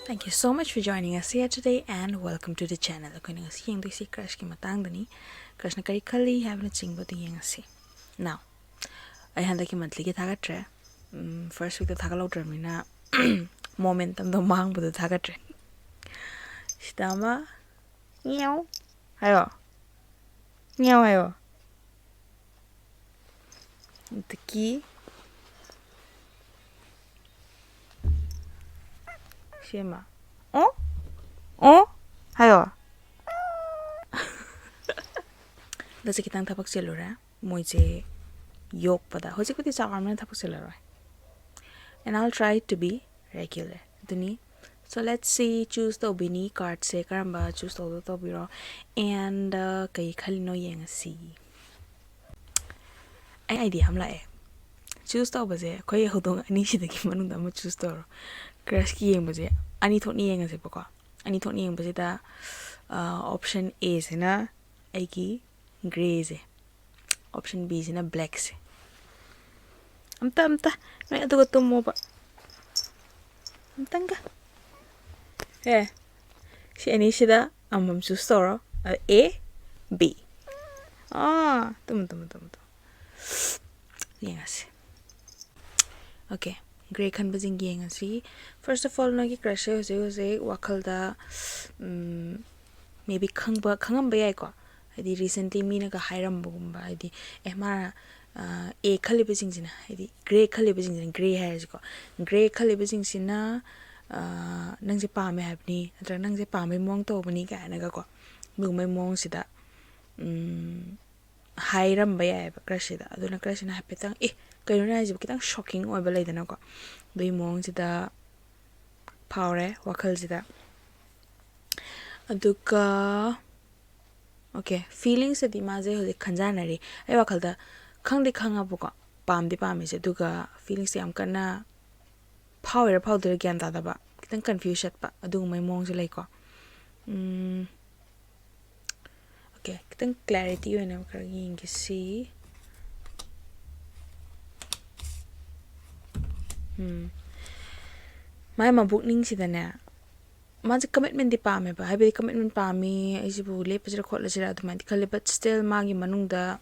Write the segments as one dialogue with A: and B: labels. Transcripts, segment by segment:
A: Thank you so much for joining us here today and welcome to the channel. Crush ki matangdani crush na kari khali have na chingbo to yengasi. Now, I handa ki monthly ki thagatre. First week to thagalotrmina momentum do mang bu to thagatre. Stama meow. Ayo. Meow ayo. Taki Shema. Oh? Oh? Hayo. Dasa kitang tapak silura. Moje yok pada. Hoji kuti sa armna tapak silura. And I'll try to be regular. Duni. So let's see. Choose the obini card se karamba. Choose the biro. And kay khalino yang si. Ay idea hamla eh. Choose the obaze. Koy hodong ani sidaki manung damo choose the. Crush ki yang baje ani thoni yang ase pako ani thoni yang baje da option A se na aiki gray se option B se na black se amta no adu ko tumo ba amtanga si ani sida amam su store A B tum yang ase okay Grey kan bazing yang asi. First of all, nagi crush hose wakal da maybe khangam ba yai ko. Adi recently mi na ka hiram bugumba adi mara A khali bazing sina adi grey khali bazing sina grey hair ko. Grey khali bazing sina nang je pa me habni atra nang je pa me mong to bani ka na ko. Bu me mong sida hiram ba yai ba crush da. Aduna crush na hapetang kayo na jib kitang shocking oy balay dana ko doi mong sida power wakal sida aduka okay feelings adi maze hode khanjana ri ai wakal da khangdi khanga bu ko pam me se duga feelings yam kana power der gyan da ba kitang confusion pa adu mai mong se lai ko okay kitang clarity yo na kar ing si my mabuk ning sida na manse commitment di pa me ba habi commitment pa mi isibu le pajra khotla sira aduma di khale but still magi manung da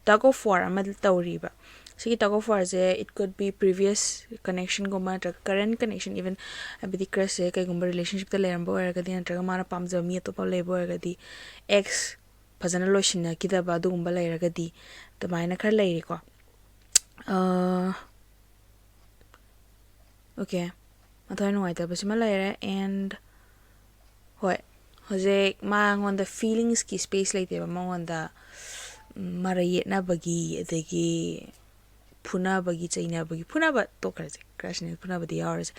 A: tug of war amal tawri ba sigi tug of war je it could be previous connection go ma current connection even habi di crush kay gumba relationship ta leram ba era gadi antra mara pamja mi to pa lebo era gadi ex phajana loshina kida ba du gumba lera gadi tamaina khar leiri ko okay mathoy no aita basima laire and hoy hoje mang on the feelings ki space laite ba mang on the maraye na bagi adegi phuna bagi chaina bagi phuna ba to karje crush ne phuna ba di hours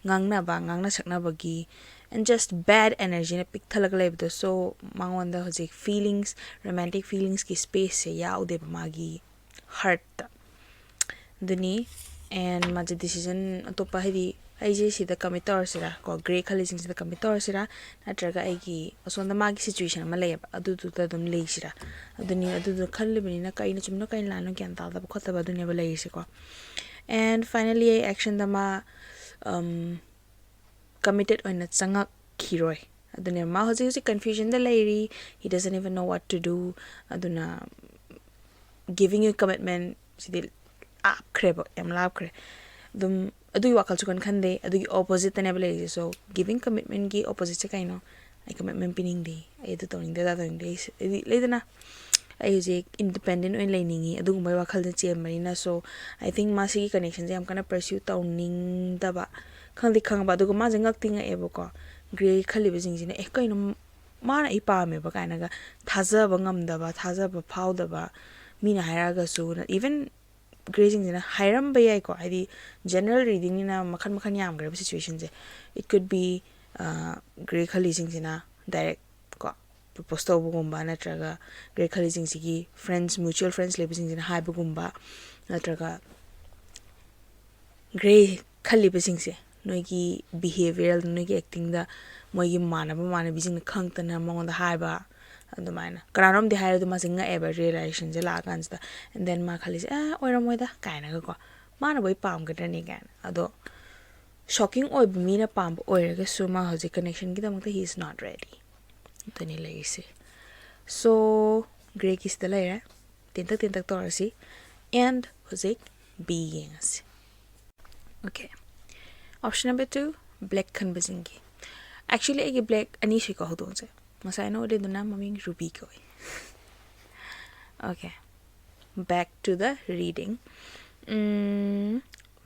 A: ngangna sakna bagi and just bad energy na pick thalag lebdo so mang on the hoje feelings romantic feelings ki space se yaude ba magi heart duni and maje decision atopa hidi aije sida committer sira ko grey khali sing sida committer sira natraga aigi asonda magi situation ma lay adu ta dum lay sira aduni adu khalli bani na kaina chumna kain lano gyan ta da khota ba dunya ba lay se ko and finally action dama committed on at sanga khiroi adune ma hoji confusion da layri he doesn't even know what to do aduna giving you commitment sidil krebo em lab kre dum adu wakal chukon khande adu opposite ne bele so giving commitment gi opposite se kaino ai commitment pining de ai du toning de da toning de ledana ai je independent oin leiningi adu gumbai wakal de chem marina so I think masi connection je am kana pursue towning da ba khandi khang ba du ma je ngak tinga ebo ko grey khali be jing jine kaino mana ipa me ba kaina ga thaja ba ngam da ba thaja ba phau da ba mina haira ga so even grazing in a hiram by ko id general reading in a makan yam grab situations it could be grey khalising in a direct ko propose to bugumba natraga grey khalising sigi friends mutual friends living in a high bugumba natraga grey khalibasing se noigi behavioral noigi acting da moigi mana bising khangtana mong da high ba ꯑꯗꯨꯃꯥꯏꯅ ꯀꯅꯥꯅꯣꯝꯗꯤ ꯍꯥꯏꯔꯗꯨ ꯃꯥꯁꯦ ꯉꯛꯑꯦꯕ ꯔꯤꯌꯦꯂꯥꯏꯖꯦꯁꯟꯁꯦ ꯂꯥꯛꯑꯀꯥꯟꯁꯤꯗ and then ꯃꯥ ꯈꯜꯂꯤꯁꯦ ꯑꯣꯏꯔꯝꯃꯣꯏꯗ ꯀꯥꯏꯅꯒꯀꯣ ꯃꯥꯅꯕꯨ ꯑꯩ ꯄꯥꯝꯒꯗ꯭ꯔꯅꯤ ꯀꯥꯏꯅ ꯑꯗꯣ ꯁꯣꯀꯤꯡ ꯑꯣꯏꯕ ꯃꯤꯅ ꯄꯥꯝꯕ ꯑꯣꯏꯔꯒꯁꯨ ꯃꯥ ꯍꯧꯖꯤꯛ ꯀꯅꯦꯛꯁꯟꯒꯤꯗꯃꯛꯇ ꯍꯤ ꯏꯁ ꯅꯣꯠ ꯔꯦꯗꯤ ꯑꯗꯨꯅꯤ ꯂꯩꯔꯤꯁꯦ ꯁꯣ ꯒ꯭ꯔꯦ ꯀꯤꯁꯇ ꯂꯩꯔꯦ ꯇꯦꯟꯇꯛ ꯇꯧꯔꯁꯤ ꯑꯦꯟ ꯍꯧꯖꯤꯛ ꯕꯤ ꯌꯦꯡꯉꯁꯤ ꯑꯣꯀꯦ ꯑꯣꯞꯁꯟ ꯅꯝꯕꯔ 2 ꯕ꯭ꯂꯦꯛ ꯈꯟꯕꯁꯤꯡꯒꯤ ꯑꯦꯛꯆꯨꯋꯦꯂꯤ ꯑꯩꯒꯤ ꯕ꯭ꯂꯦꯛ ꯑꯅꯤ ꯁꯨꯏꯀꯣ ꯍꯧꯗꯣꯡꯁꯦ ꯉꯁꯥꯏꯅ ꯑꯣꯏꯔꯤꯗꯨꯅ ꯃꯃꯤꯡ ꯔꯨꯕꯤ ꯀꯧꯏ okay back to the reading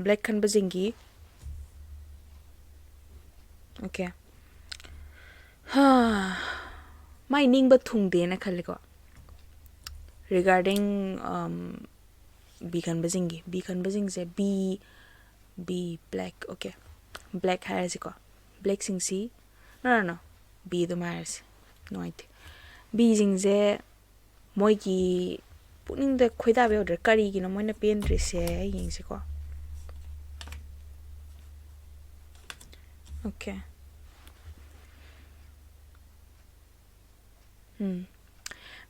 A: black khambajingi okay mai ningba thungde na khaliko regarding b khanbajing se b black okay black has ko black sing si no b do mars no it b jing je moi ki ꯄꯨꯛꯅꯤꯡꯗ ꯈꯣꯏꯗꯥꯕ ꯌꯧꯗ꯭ꯔꯦ ꯀꯔꯤꯒꯤꯅꯣ ꯃꯣꯏꯅ ꯄꯦꯟꯗ꯭ꯔꯤꯁꯦ ꯌꯦꯡꯁꯤꯀꯣ okay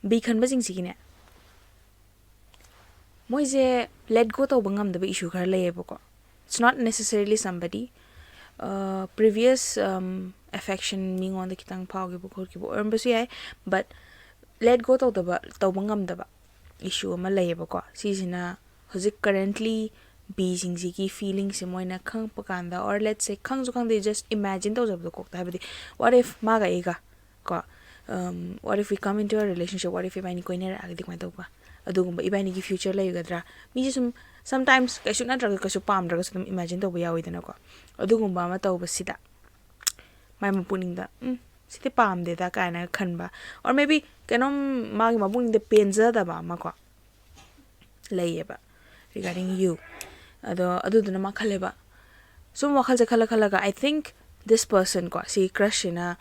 A: B ꯈꯟꯕꯁꯤꯡꯁꯤꯒꯤꯅꯦ ꯃꯣꯏꯁꯦ late GO ꯇꯧꯕ ꯉꯝꯗꯕ ꯏꯁꯨ ꯈꯔ ꯂꯩꯌꯦꯕꯀꯣ it's note ꯅꯦꯁꯦꯁꯔꯤꯂꯤ ꯁꯝꯕꯗꯤ previous affection ꯃꯤꯉꯣꯟꯗ ꯈꯤꯇꯪ ꯐꯥꯎꯈꯤꯕ ꯈꯣꯠꯈꯤꯕ ꯑꯣꯏꯔꯝꯕꯁꯨ ꯌꯥꯏ ꯕꯠ ꯂꯦꯠ ꯒꯣ ꯇꯧꯕ ꯉꯝꯗꯕ ꯏꯁꯨ ꯑꯃ ꯂꯩꯌꯦꯕꯀꯣ ꯁꯤꯁꯤꯅ ꯍꯧꯖꯤꯛ ꯀꯔꯦꯟꯠꯂꯤ ꯕꯤꯁꯤꯡꯁꯤꯒꯤ ꯐꯤꯂꯤꯡꯁꯦ ꯃꯣꯏꯅ ꯈꯪꯉꯛꯄ ꯀꯥꯟꯗ ꯑꯣꯔ ꯂꯦꯠꯁꯦ ꯈꯪꯁꯨ ꯈꯪꯗꯦ ꯖꯁ ꯏꯃꯦꯖꯤꯟ ꯇꯧꯖꯕꯗꯣ ꯀꯣꯛꯇ ꯍꯥꯏꯕꯗꯤ ꯋꯥꯠ ꯏꯐ ꯃꯥꯒ ꯑꯩꯒ ꯀꯣ what if we come into a relationship, what if ibani koinaragadi kmai tawba adugumba ibani gi future layugadra mi sum sometimes kaisu natraga kaisu pamdraga sum imagine tawba yawidana ko adugumba ama tawba sida mai mapuningda siti pamde da kaina khanba or maybe kanom magi mabuningda penja da ba ma ko layeba regarding you aduduna ma khaleba sum wakhal je khalaga I think this person ko si crush ina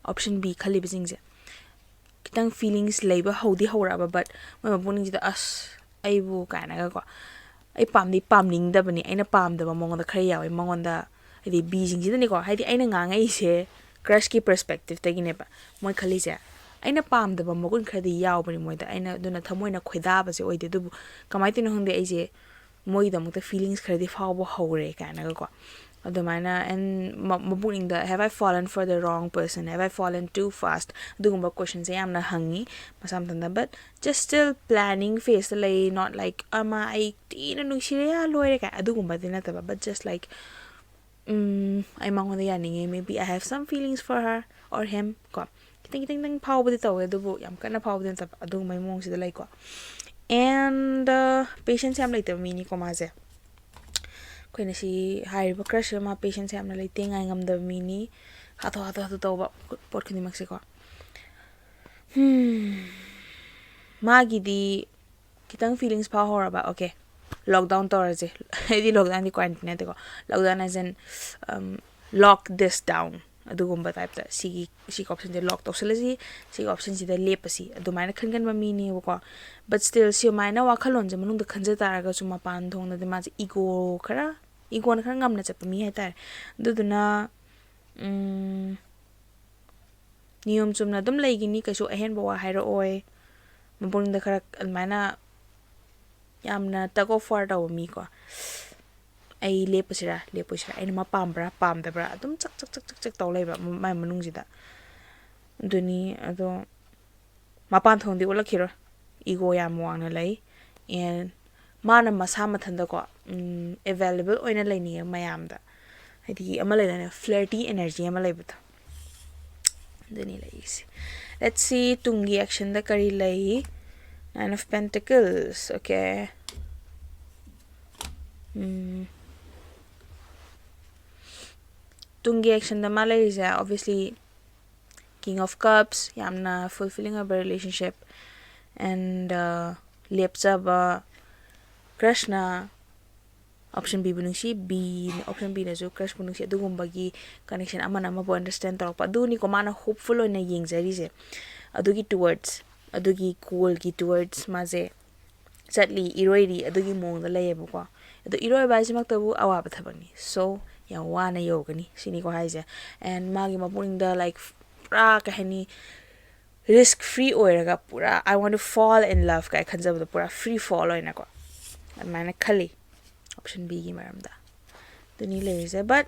A: option B khalibasingse kitang feelings leiba hodi horaba but my mabuning jida as aibu kaina ko ai pamning da bani aina pamdaba mongonda khari yawi mongonda hadi B jingida ni ko hadi aina nganga ise crush ki perspective tagine ba moi khalise aina pamdaba mogun khadi yaw bani moida aina duna thamoina khoida ba se oide dubu kamai tino hungde aise moida mukta feelings khadi fawbo hore kaina ko adumana and mabuning da have I fallen for the wrong person, have I fallen too fast dugumba questions ay amna hangi masam tanda but just still planning phase lay not like ama ay tina nung siriya loire ka adugumba dinata but just like ay mangonda yani maybe I have some feelings for her or him ko kiting phaw budi taw adubu yam kana phaw budi ta adugumba mong sida lay ko and patience am later mini ko maze koina si hariba crush ma patience amna leite ngai ngamda mini hato tawba pot khini makse ko magi di kitang feelings pa horaba okay lockdown toraje hedi lockdown di quarantine te ko lockdown as in lock this down adugumba type ta si option de lock tawsalasi si option si da lepasi adumaina khangan ma mini ko but still si maina wakhalon je manung da khanja taraga suma pan thong na de ma ego khara ego na khara ngamna chapa mi haita duduna niyom chumna dum leigini kasu ahen bawa hairo oi mabung da khara almaina yamna tago for da mi ko ai lepusira ai ma pambra pamdabra adum chak taw leiba mai manung jida duni ado mapan thongdi olakhiro ego yam wangna lei and mana masa mathanda ko available oina laini mayamda hadi ama laina flirty energy ama laibata dani laisi let's see tungi action da kari lai 9 of Pentacles okay tungi action da malai is obviously King of Cups yamna fulfilling a relationship and lepsa ba Krishna option B bunungsi B option B na jo crush bunungsi adugumbagi connection amana mabo understand tarokpa aduni ko mana hopeful oina yengzari je adugi towards adugi cool gi towards maze sadly iroiri adugi mongda layebo ko adu iroi ba jimak tabu awaba thabani so ya wana yogani sini ko haise and magi mapuning da like pura kahani risk free oiraga pura I want to fall in love kai khanjabda pura free fall oina ko admaina khali option B gi maramda duni leise but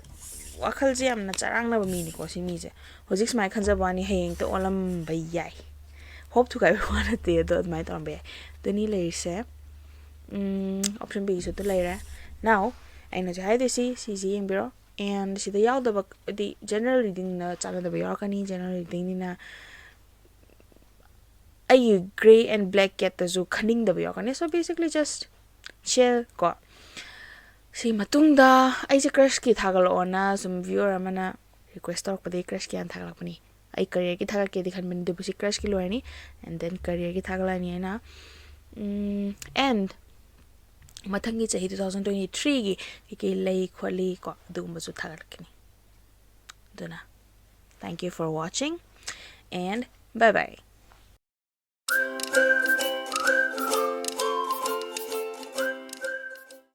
A: wakhal je amna charang na mi ni ko si mi je hojik smai khanjabani heyeng to olam bayai hope to kai wana te do admai to ambe duni leise option B so to leira now aina je hai desi si yengbiro and sida yawda the general reading na chana da yakani general reading ni na ay gray and black cat ta zo khaning da yakani so basically just chill ko si matungda ai je crush ki thagal ona sum viewer amana request tor pade crush ki an thagal pani ai career ki thagal ke dikhan min de busi crush ki loani and then career ki thagalani na and mathangi chahi 2023 gi lei kholi ko dum su thagal kini duna thank you for watching and bye bye.